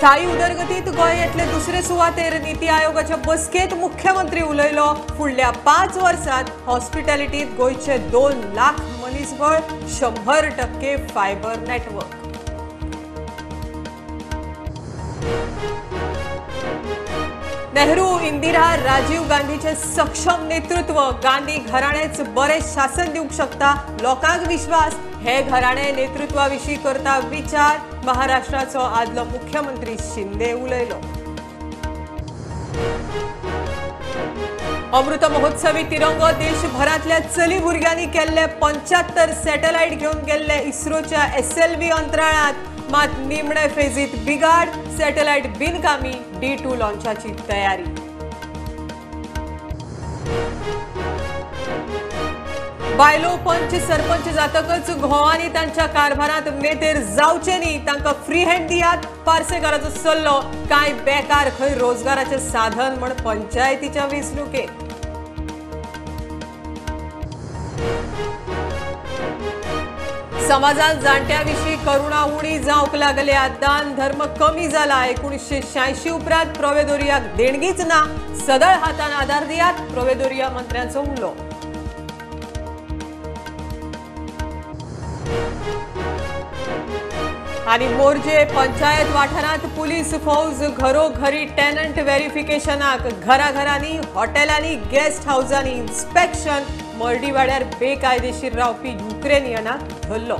स्थायी उदरगतीत गोंय येतले दुसरे सुवातेर नीती आयोगाच्या बसकेत मुख्यमंत्री उलयलो। फुडल्या 5 वर्षांत हॉस्पिटॅलिटीत गोंयचे 2 लाख मनीसबळ, 100% फायबर नेटवर्क। नेहरू, इंदिरा, राजीव गांधीचे सक्षम नेतृत्व, गांधी घराणेच बरे शासन दिवंक शकता, लोकांक विश्वास। हे घराणे नेतृत्वाविषयी करता विचार, महाराष्ट्राचो आदलो मुख्यमंत्री शिंदे उलयलो। अमृत महोत्सवी तिरंगो देशभरातल्या चली भुरग्यांनी केल्ले 75 सॅटेलाइट घेऊन गेल्ले इस्रोच्या SLV अंतराळात। मात निमणे फेजीत बिगाड, सॅटेलाइट बिनकामी, D2 लॉन्चाची तयारी। बायलो पंच सरपंच जातकच घोवांनी तांच्या कारभारात मेतेर जावचे न्ही, तांकां फ्री हँड दियात, पार्सेकाराचो सल्लो। कांय बेकार खंय रोजगाराचे साधन म्हण पंचायतीच्या वेंचणुकेत। समाजात जाणट्याविषयी करुणा उणी जावंक लागल्या, दान धर्म कमी जाला। 1986 उपरांत प्रोवेदोरियाक देणगीच ना, सदळ हातान आधार दियात, प्रोवेदोरिया मंत्र्यांचो उलो। आणि मोर्जे पंचायत वाठारात पुलीस फौज घरोघरी टेनंट व्हेरिफिकेशनाक, घराघरांनी हॉटेलांनी गेस्ट हाऊसांनी इन्स्पेक्शन। मर्डीवाड्यार बेकायदेशीर रावपी युक्रेनियनाक धरलो।